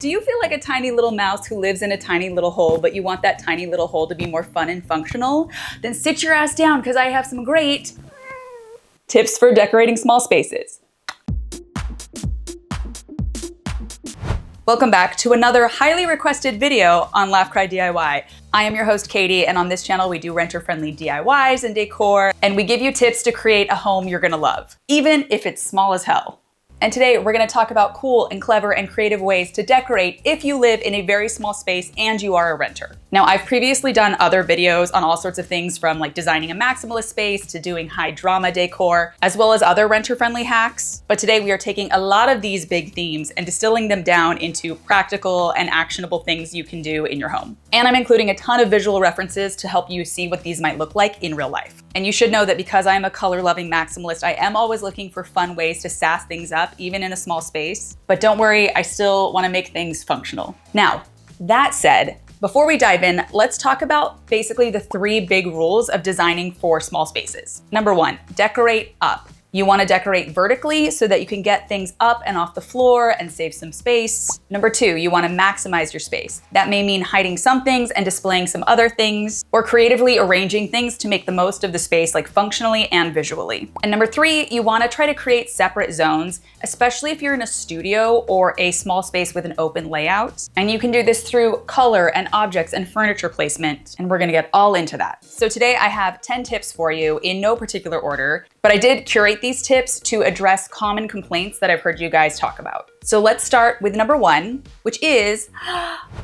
Do you feel like a tiny little mouse who lives in a tiny little hole, but you want that tiny little hole to be more fun and functional? Then sit your ass down because I have some great tips for decorating small spaces. Welcome back to another highly requested video on Laugh Cry DIY. I am your host, Katie, and on this channel we do renter-friendly DIYs and decor, and we give you tips to create a home you're gonna love, even if it's small as hell. And today we're gonna talk about cool and clever and creative ways to decorate if you live in a very small space and you are a renter. Now, I've previously done other videos on all sorts of things from like designing a maximalist space to doing high drama decor, as well as other renter-friendly hacks. But today we are taking a lot of these big themes and distilling them down into practical and actionable things you can do in your home. And I'm including a ton of visual references to help you see what these might look like in real life. And you should know that because I am a color-loving maximalist, I am always looking for fun ways to sass things up, even in a small space. But don't worry, I still want to make things functional. Now, that said, before we dive in, let's talk about basically the 3 big rules of designing for small spaces. Number 1, decorate up. You want to decorate vertically so that you can get things up and off the floor and save some space. Number 2, you want to maximize your space. That may mean hiding some things and displaying some other things, or creatively arranging things to make the most of the space, like functionally and visually. And number 3, you want to try to create separate zones, especially if you're in a studio or a small space with an open layout. And you can do this through color and objects and furniture placement, and we're going to get all into that. So today I have 10 tips for you in no particular order, but I did curate these tips to address common complaints that I've heard you guys talk about. So let's start with number 1, which is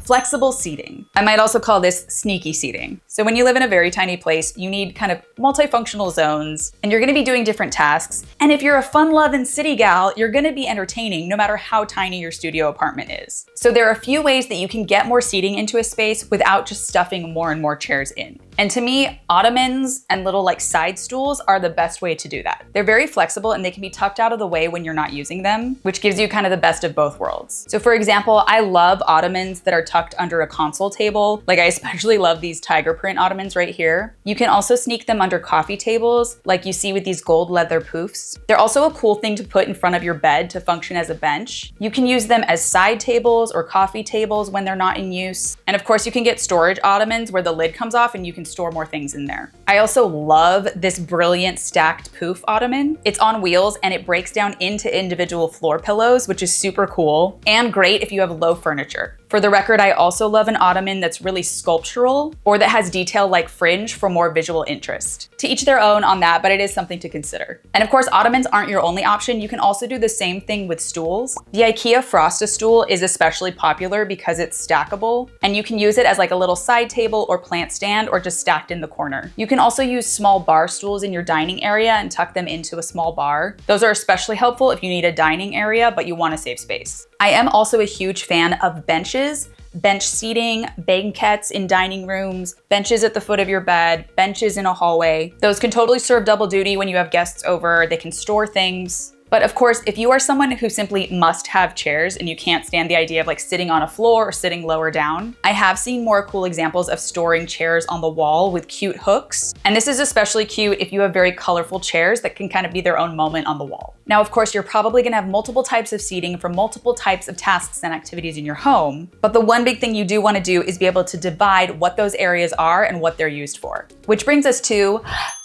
flexible seating. I might also call this sneaky seating. So when you live in a very tiny place, you need kind of multifunctional zones, and you're gonna be doing different tasks. And if you're a fun-loving city gal, you're gonna be entertaining no matter how tiny your studio apartment is. So there are a few ways that you can get more seating into a space without just stuffing more and more chairs in. And to me, ottomans and little like side stools are the best way to do that. They're very flexible and they can be tucked out of the way when you're not using them, which gives you kind of the best of both worlds. So for example, I love ottomans that are tucked under a console table. Like I especially love these tiger print ottomans right here. You can also sneak them under coffee tables, like you see with these gold leather poofs. They're also a cool thing to put in front of your bed to function as a bench. You can use them as side tables or coffee tables when they're not in use. And of course you can get storage ottomans where the lid comes off and you can store more things in there. I also love this brilliant stacked poof ottoman. It's on wheels and it breaks down into individual floor pillows, which is super cool and great if you have low furniture. For the record, I also love an ottoman that's really sculptural or that has detail like fringe for more visual interest. To each their own on that, but it is something to consider. And of course, ottomans aren't your only option. You can also do the same thing with stools. The IKEA Frosta stool is especially popular because it's stackable, and you can use it as like a little side table or plant stand or just stacked in the corner. You can also use small bar stools in your dining area and tuck them into a small bar. Those are especially helpful if you need a dining area, but you want to save space. I am also a huge fan of benches. Bench seating, banquettes in dining rooms, benches at the foot of your bed, benches in a hallway. Those can totally serve double duty when you have guests over. They can store things. But of course, if you are someone who simply must have chairs and you can't stand the idea of like sitting on a floor or sitting lower down, I have seen more cool examples of storing chairs on the wall with cute hooks. And this is especially cute if you have very colorful chairs that can kind of be their own moment on the wall. Now, of course, you're probably gonna have multiple types of seating for multiple types of tasks and activities in your home. But the one big thing you do wanna do is be able to divide what those areas are and what they're used for. Which brings us to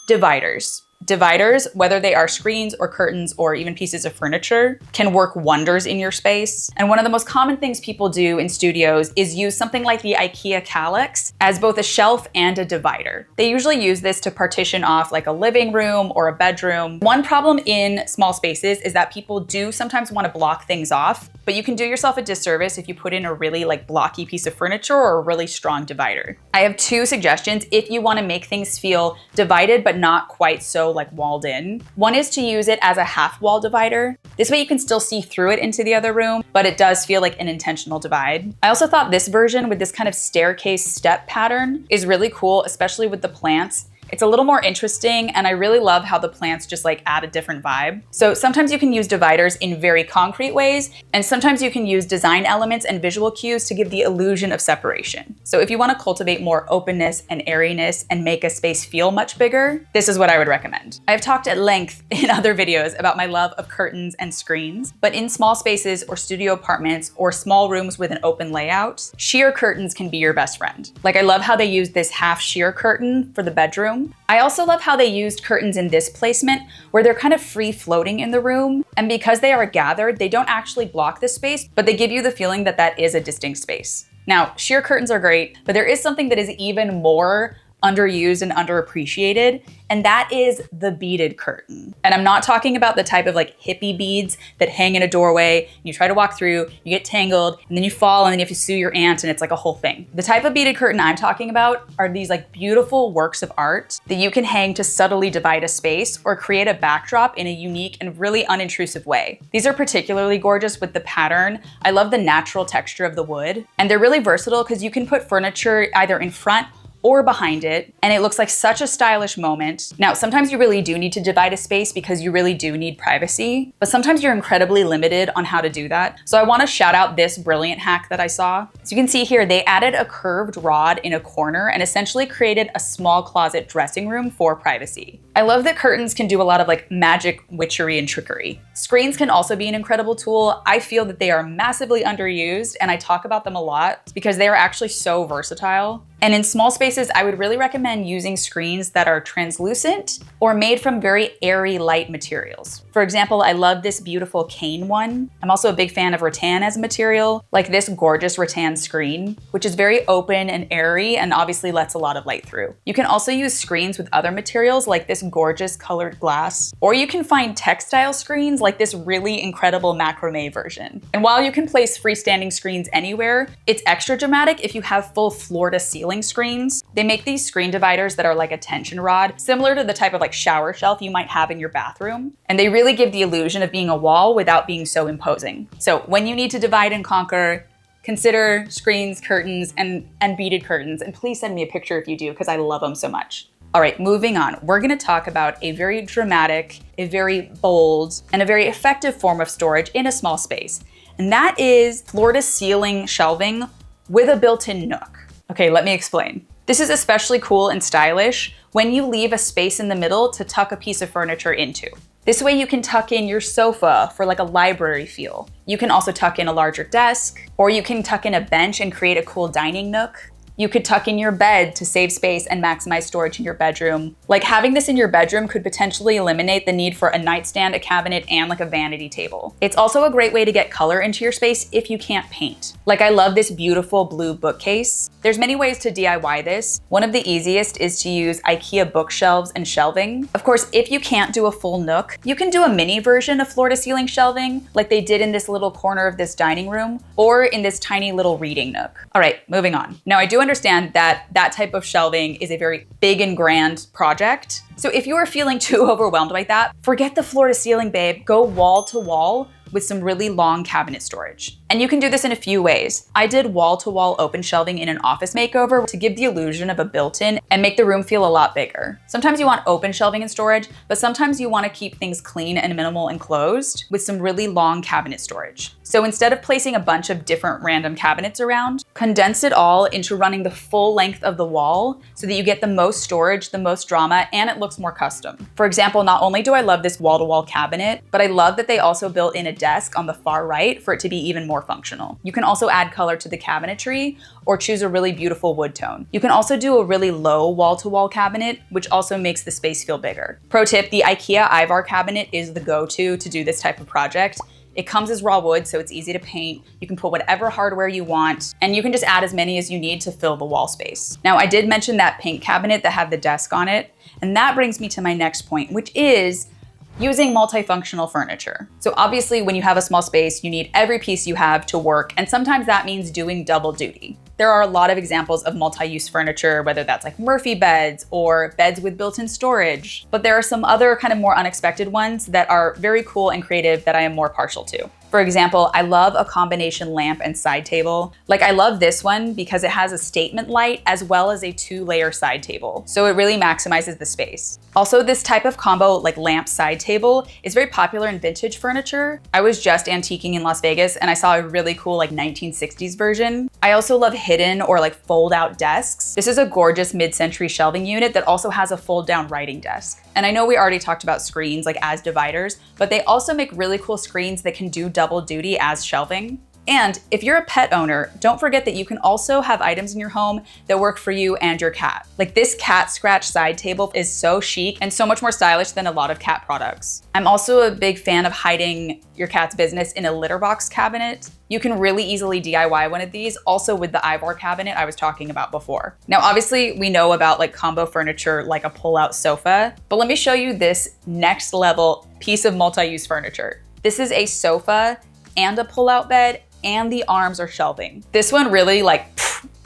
dividers. Dividers, whether they are screens or curtains or even pieces of furniture, can work wonders in your space. And one of the most common things people do in studios is use something like the IKEA Kallax as both a shelf and a divider. They usually use this to partition off like a living room or a bedroom. One problem in small spaces is that people do sometimes want to block things off, but you can do yourself a disservice if you put in a really like blocky piece of furniture or a really strong divider. I have 2 suggestions if you want to make things feel divided but not quite so like walled in. One is to use it as a half wall divider. This way you can still see through it into the other room, but it does feel like an intentional divide. I also thought this version with this kind of staircase step pattern is really cool, especially with the plants. It's a little more interesting, and I really love how the plants just like add a different vibe. So sometimes you can use dividers in very concrete ways, and sometimes you can use design elements and visual cues to give the illusion of separation. So if you want to cultivate more openness and airiness and make a space feel much bigger, this is what I would recommend. I've talked at length in other videos about my love of curtains and screens, but in small spaces or studio apartments or small rooms with an open layout, sheer curtains can be your best friend. Like, I love how they used this half sheer curtain for the bedroom. I also love how they used curtains in this placement where they're kind of free floating in the room. And because they are gathered, they don't actually block the space, but they give you the feeling that that is a distinct space. Now, sheer curtains are great, but there is something that is even more underused and underappreciated, and that is the beaded curtain. And I'm not talking about the type of like hippie beads that hang in a doorway, and you try to walk through, you get tangled, and then you fall, and then you have to sue your aunt, and it's like a whole thing. The type of beaded curtain I'm talking about are these like beautiful works of art that you can hang to subtly divide a space or create a backdrop in a unique and really unintrusive way. These are particularly gorgeous with the pattern. I love the natural texture of the wood, and they're really versatile because you can put furniture either in front or behind it, and it looks like such a stylish moment. Now, sometimes you really do need to divide a space because you really do need privacy, but sometimes you're incredibly limited on how to do that. So I wanna shout out this brilliant hack that I saw. As you can see here, they added a curved rod in a corner and essentially created a small closet dressing room for privacy. I love that curtains can do a lot of like magic, witchery, and trickery. Screens can also be an incredible tool. I feel that they are massively underused, and I talk about them a lot because they are actually so versatile. And in small spaces, I would really recommend using screens that are translucent or made from very airy, light materials. For example, I love this beautiful cane one. I'm also a big fan of rattan as a material, like this gorgeous rattan screen, which is very open and airy and obviously lets a lot of light through. You can also use screens with other materials like this gorgeous colored glass, or you can find textile screens like this really incredible macrame version. And while you can place freestanding screens anywhere, it's extra dramatic if you have full floor to ceiling screens. They make these screen dividers that are like a tension rod, similar to the type of like shower shelf you might have in your bathroom. And they really give the illusion of being a wall without being so imposing. So when you need to divide and conquer, consider screens, curtains, and beaded curtains. And please send me a picture if you do, because I love them so much. All right, moving on. We're gonna talk about a very dramatic, a very bold, and a very effective form of storage in a small space. And that is floor to ceiling shelving with a built-in nook. Okay, let me explain. This is especially cool and stylish when you leave a space in the middle to tuck a piece of furniture into. This way you can tuck in your sofa for like a library feel. You can also tuck in a larger desk, or you can tuck in a bench and create a cool dining nook. You could tuck in your bed to save space and maximize storage in your bedroom. Like, having this in your bedroom could potentially eliminate the need for a nightstand, a cabinet, and like a vanity table. It's also a great way to get color into your space if you can't paint. Like, I love this beautiful blue bookcase. There's many ways to DIY this. One of the easiest is to use IKEA bookshelves and shelving. Of course, if you can't do a full nook, you can do a mini version of floor to ceiling shelving like they did in this little corner of this dining room or in this tiny little reading nook. All right, moving on. Now, I do understand that that type of shelving is a very big and grand project. So if you are feeling too overwhelmed like that, forget the floor to ceiling, babe. Go wall to wall with some really long cabinet storage. And you can do this in a few ways. I did wall-to-wall open shelving in an office makeover to give the illusion of a built-in and make the room feel a lot bigger. Sometimes you want open shelving and storage, but sometimes you want to keep things clean and minimal and closed with some really long cabinet storage. So instead of placing a bunch of different random cabinets around, condense it all into running the full length of the wall so that you get the most storage, the most drama, and it looks more custom. For example, not only do I love this wall-to-wall cabinet, but I love that they also built in a desk on the far right for it to be even more functional. You can also add color to the cabinetry or choose a really beautiful wood tone. You can also do a really low wall-to-wall cabinet, which also makes the space feel bigger. Pro tip, the IKEA Ivar cabinet is the go-to to do this type of project. It comes as raw wood, so it's easy to paint. You can put whatever hardware you want, and you can just add as many as you need to fill the wall space. Now, I did mention that pink cabinet that had the desk on it, and that brings me to my next point, which is using multifunctional furniture. So obviously, when you have a small space, you need every piece you have to work, and sometimes that means doing double duty. There are a lot of examples of multi-use furniture, whether that's like Murphy beds or beds with built-in storage, but there are some other kind of more unexpected ones that are very cool and creative that I am more partial to. For example, I love a combination lamp and side table. Like I love this one because it has a statement light as well as a 2-layer side table. So it really maximizes the space. Also, this type of combo like lamp side table is very popular in vintage furniture. I was just antiquing in Las Vegas and I saw a really cool like 1960s version. I also love hidden or like fold out desks. This is a gorgeous mid-century shelving unit that also has a fold down writing desk. And I know we already talked about screens like as dividers, but they also make really cool screens that can do double duty as shelving. And if you're a pet owner, don't forget that you can also have items in your home that work for you and your cat. Like this cat scratch side table is so chic and so much more stylish than a lot of cat products. I'm also a big fan of hiding your cat's business in a litter box cabinet. You can really easily DIY one of these, also with the Ivor cabinet I was talking about before. Now, obviously we know about like combo furniture like a pull-out sofa, but let me show you this next level piece of multi-use furniture. This is a sofa and a pull-out bed, and the arms are shelving. This one really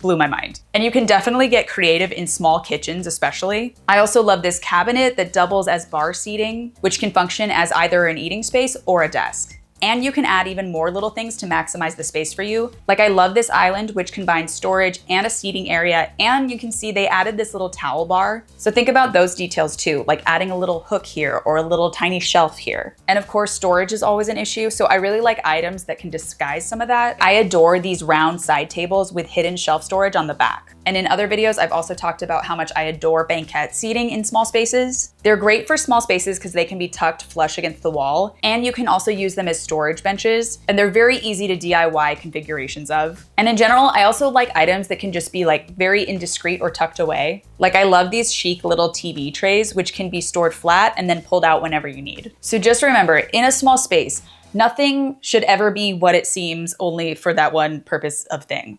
blew my mind. And you can definitely get creative in small kitchens especially. I also love this cabinet that doubles as bar seating, which can function as either an eating space or a desk. And you can add even more little things to maximize the space for you. Like I love this island, which combines storage and a seating area. And you can see they added this little towel bar. So think about those details too, like adding a little hook here or a little tiny shelf here. And of course, storage is always an issue. So I really like items that can disguise some of that. I adore these round side tables with hidden shelf storage on the back. And in other videos, I've also talked about how much I adore banquette seating in small spaces. They're great for small spaces because they can be tucked flush against the wall, and you can also use them as storage benches, and they're very easy to DIY configurations of. And in general, I also like items that can just be like very indiscreet or tucked away. Like I love these chic little TV trays, which can be stored flat and then pulled out whenever you need. So just remember, in a small space, nothing should ever be what it seems only for that one purpose of thing.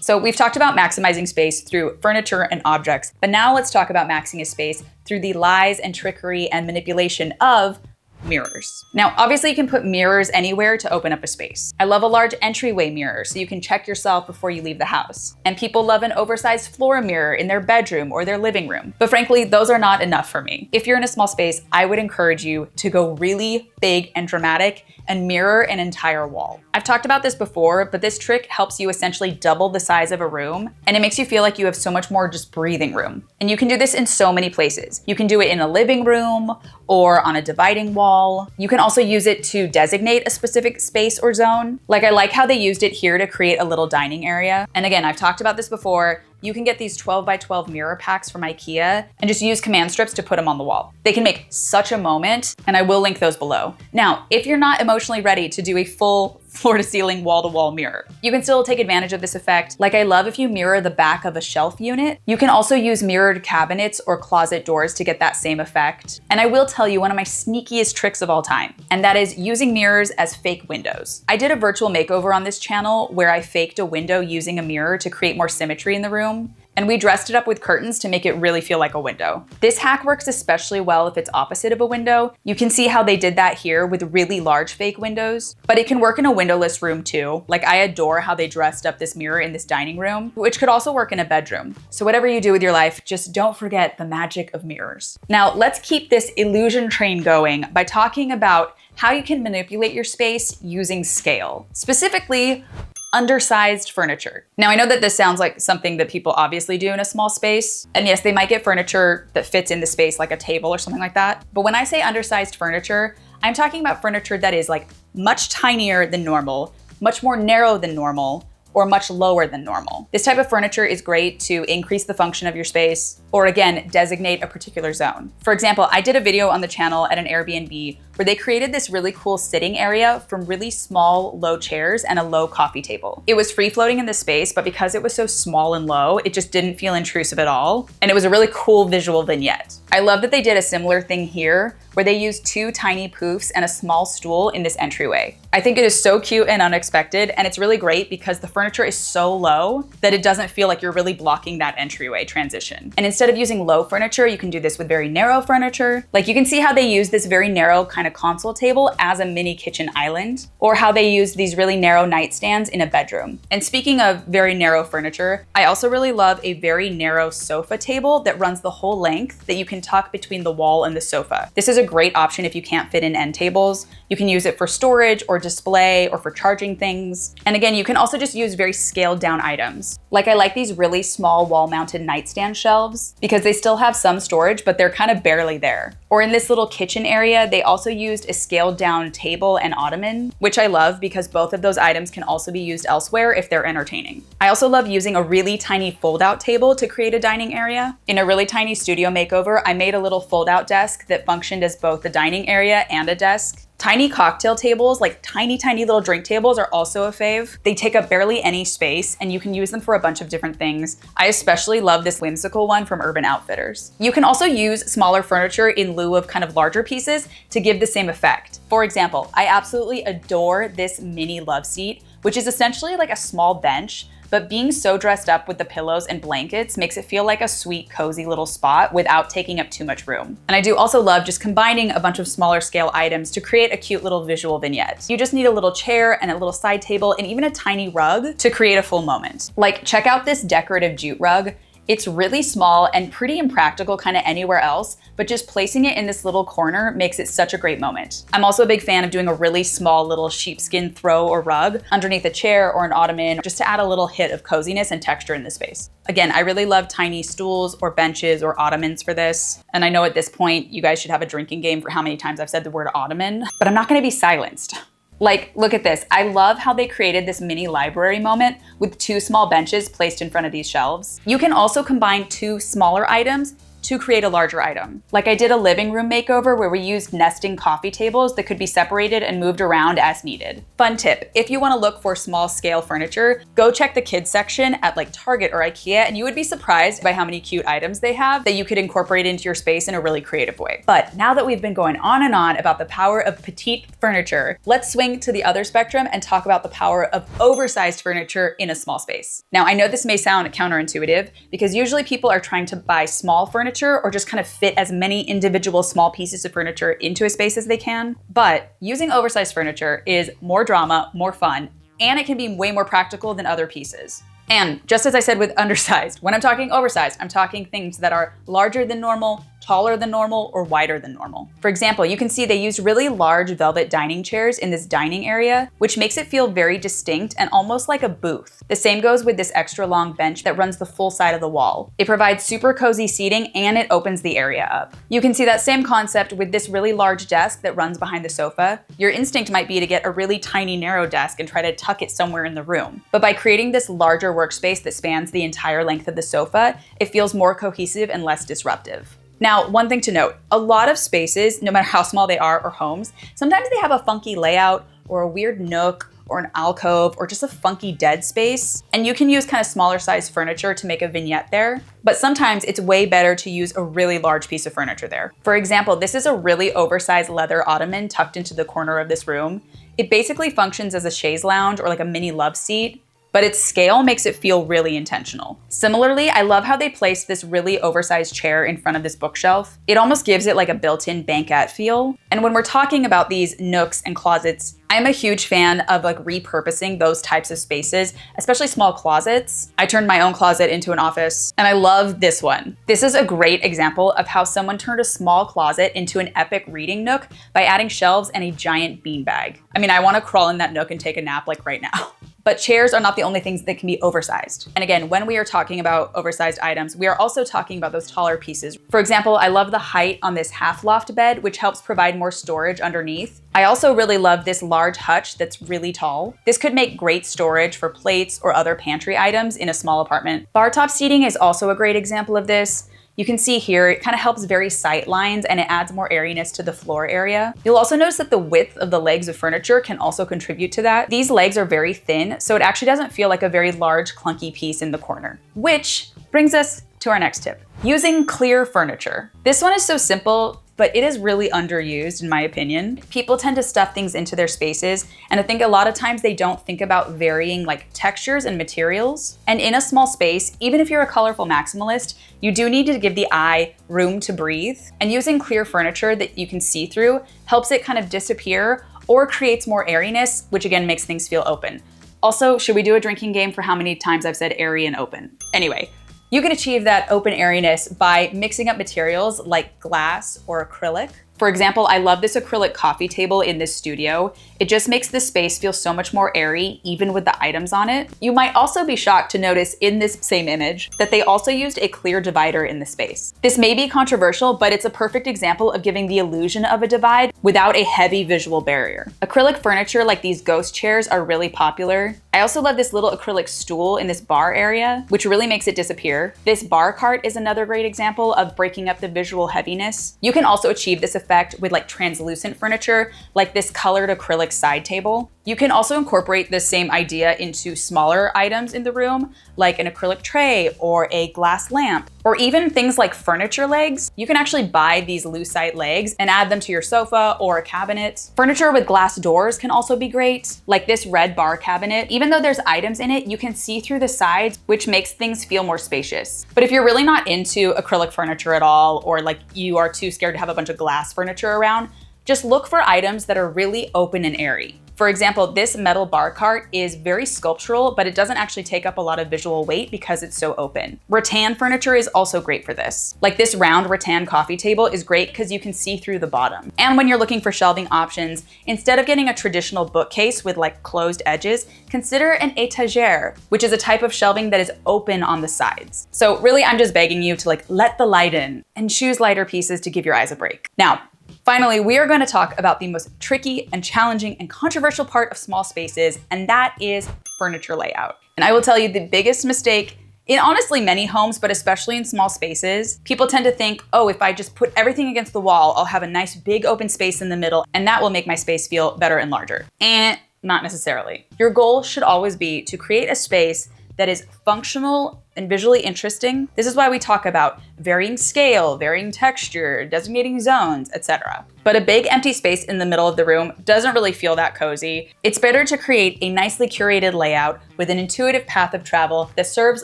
So we've talked about maximizing space through furniture and objects, but now let's talk about maxing a space through the lies and trickery and manipulation of mirrors. Now, obviously you can put mirrors anywhere to open up a space. I love a large entryway mirror so you can check yourself before you leave the house. And people love an oversized floor mirror in their bedroom or their living room. But frankly, those are not enough for me. If you're in a small space, I would encourage you to go really big and dramatic and mirror an entire wall. I've talked about this before, but this trick helps you essentially double the size of a room, and it makes you feel like you have so much more just breathing room. And you can do this in so many places. You can do it in a living room or on a dividing wall. You can also use it to designate a specific space or zone. Like I like how they used it here to create a little dining area. And again, I've talked about this before. You can get these 12 by 12 mirror packs from IKEA and just use command strips to put them on the wall. They can make such a moment, and I will link those below. Now, if you're not emotionally ready to do a full floor to ceiling wall to wall mirror, you can still take advantage of this effect. Like I love if you mirror the back of a shelf unit. You can also use mirrored cabinets or closet doors to get that same effect. And I will tell you one of my sneakiest tricks of all time, and that is using mirrors as fake windows. I did a virtual makeover on this channel where I faked a window using a mirror to create more symmetry in the room. And we dressed it up with curtains to make it really feel like a window. This hack works especially well if it's opposite of a window. You can see how they did that here with really large fake windows, but it can work in a windowless room too. Like I adore how they dressed up this mirror in this dining room, which could also work in a bedroom. So whatever you do with your life, just don't forget the magic of mirrors. Now let's keep this illusion train going by talking about how you can manipulate your space using scale. Specifically, undersized furniture. Now, I know that this sounds like something that people obviously do in a small space. And yes, they might get furniture that fits in the space like a table or something like that. But when I say undersized furniture, I'm talking about furniture that is like much tinier than normal, much more narrow than normal, or much lower than normal. This type of furniture is great to increase the function of your space, or again, designate a particular zone. For example, I did a video on the channel at an Airbnb where they created this really cool sitting area from really small, low chairs and a low coffee table. It was free floating in the space, but because it was so small and low, it just didn't feel intrusive at all. And it was a really cool visual vignette. I love that they did a similar thing here where they used 2 tiny poofs and a small stool in this entryway. I think it is so cute and unexpected, and it's really great because the furniture is so low that it doesn't feel like you're really blocking that entryway transition. And instead Instead of using low furniture, you can do this with very narrow furniture. Like you can see how they use this very narrow kind of console table as a mini kitchen island, or how they use these really narrow nightstands in a bedroom. And speaking of very narrow furniture, I also really love a very narrow sofa table that runs the whole length that you can tuck between the wall and the sofa. This is a great option if you can't fit in end tables. You can use it for storage or display or for charging things. And again, you can also just use very scaled down items. Like I like these really small wall mounted nightstand shelves because they still have some storage, but they're kind of barely there. Or in this little kitchen area, they also used a scaled down table and ottoman, which I love because both of those items can also be used elsewhere if they're entertaining. I also love using a really tiny fold out table to create a dining area. In a really tiny studio makeover, I made a little fold out desk that functioned as both a dining area and a desk. Tiny cocktail tables, like tiny little drink tables, are also a fave. They take up barely any space and you can use them for a bunch of different things. I especially love this whimsical one from Urban Outfitters. You can also use smaller furniture in lieu of kind of larger pieces to give the same effect. For example, I absolutely adore this mini love seat, which is essentially like a small bench, but being so dressed up with the pillows and blankets makes it feel like a sweet, cozy little spot without taking up too much room. And I do also love just combining a bunch of smaller scale items to create a cute little visual vignette. You just need a little chair and a little side table and even a tiny rug to create a full moment. Like, check out this decorative jute rug. It's really small and pretty impractical kind of anywhere else, but just placing it in this little corner makes it such a great moment. I'm also a big fan of doing a really small little sheepskin throw or rug underneath a chair or an ottoman, just to add a little hit of coziness and texture in the space. Again, I really love tiny stools or benches or ottomans for this. And I know at this point, you guys should have a drinking game for how many times I've said the word ottoman, but I'm not gonna be silenced. Like, look at this. I love how they created this mini library moment with two small benches placed in front of these shelves. You can also combine two smaller items to create a larger item. Like I did a living room makeover where we used nesting coffee tables that could be separated and moved around as needed. Fun tip, if you wanna look for small scale furniture, go check the kids section at like Target or IKEA and you would be surprised by how many cute items they have that you could incorporate into your space in a really creative way. But now that we've been going on and on about the power of petite furniture, let's swing to the other spectrum and talk about the power of oversized furniture in a small space. Now, I know this may sound counterintuitive because usually people are trying to buy small furniture or just kind of fit as many individual small pieces of furniture into a space as they can. But using oversized furniture is more drama, more fun, and it can be way more practical than other pieces. And just as I said with undersized, when I'm talking oversized, I'm talking things that are larger than normal, taller than normal, or wider than normal. For example, you can see they used really large velvet dining chairs in this dining area, which makes it feel very distinct and almost like a booth. The same goes with this extra long bench that runs the full side of the wall. It provides super cozy seating and it opens the area up. You can see that same concept with this really large desk that runs behind the sofa. Your instinct might be to get a really tiny narrow desk and try to tuck it somewhere in the room. But by creating this larger workspace that spans the entire length of the sofa, it feels more cohesive and less disruptive. Now, one thing to note, a lot of spaces, no matter how small they are or homes, sometimes they have a funky layout or a weird nook or an alcove or just a funky dead space. And you can use kind of smaller size furniture to make a vignette there. But sometimes it's way better to use a really large piece of furniture there. For example, this is a really oversized leather ottoman tucked into the corner of this room. It basically functions as a chaise lounge or like a mini love seat, but its scale makes it feel really intentional. Similarly, I love how they placed this really oversized chair in front of this bookshelf. It almost gives it like a built-in banquette feel. And when we're talking about these nooks and closets, I'm a huge fan of like repurposing those types of spaces, especially small closets. I turned my own closet into an office, and I love this one. This is a great example of how someone turned a small closet into an epic reading nook by adding shelves and a giant beanbag. I mean, I wanna crawl in that nook and take a nap like right now. But chairs are not the only things that can be oversized. And again, when we are talking about oversized items, we are also talking about those taller pieces. For example, I love the height on this half loft bed, which helps provide more storage underneath. I also really love this large hutch that's really tall. This could make great storage for plates or other pantry items in a small apartment. Bar top seating is also a great example of this. You can see here, it kind of helps vary sight lines and it adds more airiness to the floor area. You'll also notice that the width of the legs of furniture can also contribute to that. These legs are very thin, so it actually doesn't feel like a very large, clunky piece in the corner. Which brings us to our next tip, using clear furniture. This one is so simple, but it is really underused in my opinion. People tend to stuff things into their spaces, and I think a lot of times they don't think about varying like textures and materials. And in a small space, even if you're a colorful maximalist, you do need to give the eye room to breathe. And using clear furniture that you can see through helps it kind of disappear or creates more airiness, which again makes things feel open. Also, should we do a drinking game for how many times I've said airy and open? Anyway, you can achieve that open airiness by mixing up materials like glass or acrylic. For example, I love this acrylic coffee table in this studio. It just makes the space feel so much more airy, even with the items on it. You might also be shocked to notice in this same image that they also used a clear divider in the space. This may be controversial, but it's a perfect example of giving the illusion of a divide without a heavy visual barrier. Acrylic furniture like these ghost chairs are really popular. I also love this little acrylic stool in this bar area, which really makes it disappear. This bar cart is another great example of breaking up the visual heaviness. You can also achieve this effect with like translucent furniture, like this colored acrylic side table. You can also incorporate this same idea into smaller items in the room, like an acrylic tray or a glass lamp, or even things like furniture legs. You can actually buy these lucite legs and add them to your sofa or a cabinet. Furniture with glass doors can also be great, like this red bar cabinet. Even though there's items in it, you can see through the sides, which makes things feel more spacious. But if you're really not into acrylic furniture at all, or like you are too scared to have a bunch of glass furniture around, just look for items that are really open and airy. For example, this metal bar cart is very sculptural, but it doesn't actually take up a lot of visual weight because it's so open. Rattan furniture is also great for this. Like this round rattan coffee table is great because you can see through the bottom. And when you're looking for shelving options, instead of getting a traditional bookcase with like closed edges, consider an étagère, which is a type of shelving that is open on the sides. So really, I'm just begging you to like let the light in and choose lighter pieces to give your eyes a break. Now, finally, we are going to talk about the most tricky and challenging and controversial part of small spaces, and that is furniture layout. And I will tell you the biggest mistake in honestly many homes, but especially in small spaces, people tend to think, oh, if I just put everything against the wall, I'll have a nice big open space in the middle, and that will make my space feel better and larger. And not necessarily. Your goal should always be to create a space that is functional and visually interesting. This is why we talk about varying scale, varying texture, designating zones, etc. But a big empty space in the middle of the room doesn't really feel that cozy. It's better to create a nicely curated layout with an intuitive path of travel that serves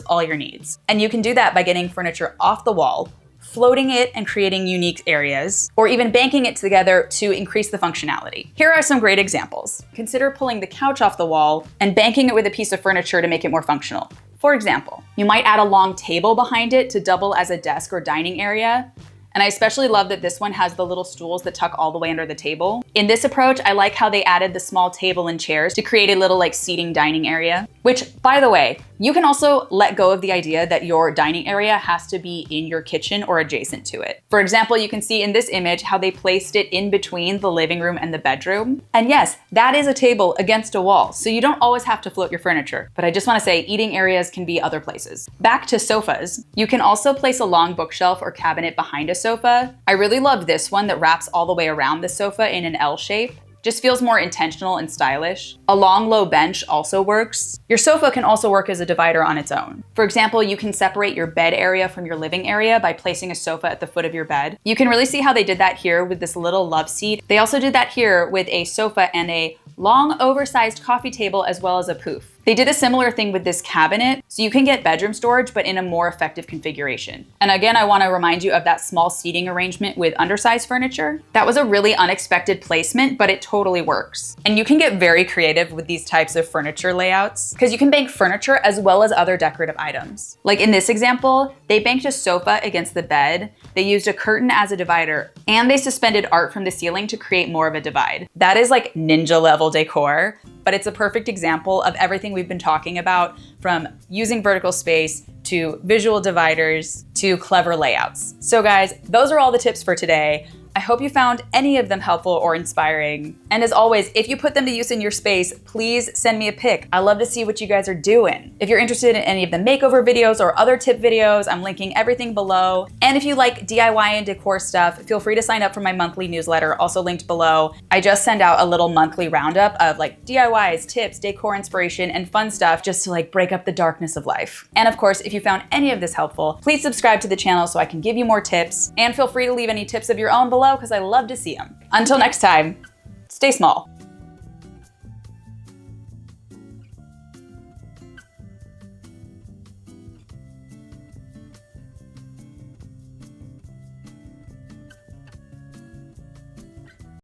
all your needs. And you can do that by getting furniture off the wall, floating it and creating unique areas, or even banking it together to increase the functionality. Here are some great examples. Consider pulling the couch off the wall and banking it with a piece of furniture to make it more functional. For example, you might add a long table behind it to double as a desk or dining area. And I especially love that this one has the little stools that tuck all the way under the table. In this approach, I like how they added the small table and chairs to create a little like seating dining area, which by the way, you can also let go of the idea that your dining area has to be in your kitchen or adjacent to it. For example, you can see in this image how they placed it in between the living room and the bedroom. And yes, that is a table against a wall, so you don't always have to float your furniture. But I just want to say eating areas can be other places. Back to sofas. You can also place a long bookshelf or cabinet behind a sofa. I really love this one that wraps all the way around the sofa in an L shape. Just feels more intentional and stylish. A long, low bench also works. Your sofa can also work as a divider on its own. For example, you can separate your bed area from your living area by placing a sofa at the foot of your bed. You can really see how they did that here with this little love seat. They also did that here with a sofa and a long, oversized coffee table as well as a poof. They did a similar thing with this cabinet, so you can get bedroom storage, but in a more effective configuration. And again, I want to remind you of that small seating arrangement with Undersize Furniture. That was a really unexpected placement, but it totally works. And you can get very creative with these types of furniture layouts, because you can bank furniture as well as other decorative items. Like in this example, they banked a sofa against the bed, they used a curtain as a divider, and they suspended art from the ceiling to create more of a divide. That is like ninja level decor, but it's a perfect example of everything we've been talking about, from using vertical space to visual dividers to clever layouts. So guys, those are all the tips for today. I hope you found any of them helpful or inspiring. And as always, if you put them to use in your space, please send me a pic. I love to see what you guys are doing. If you're interested in any of the makeover videos or other tip videos, I'm linking everything below. And if you like DIY and decor stuff, feel free to sign up for my monthly newsletter, also linked below. I just send out a little monthly roundup of like DIYs, tips, decor inspiration, and fun stuff just to like break up the darkness of life. And of course, if you found any of this helpful, please subscribe to the channel so I can give you more tips, and feel free to leave any tips of your own below below because I love to see them. Until next time, stay small.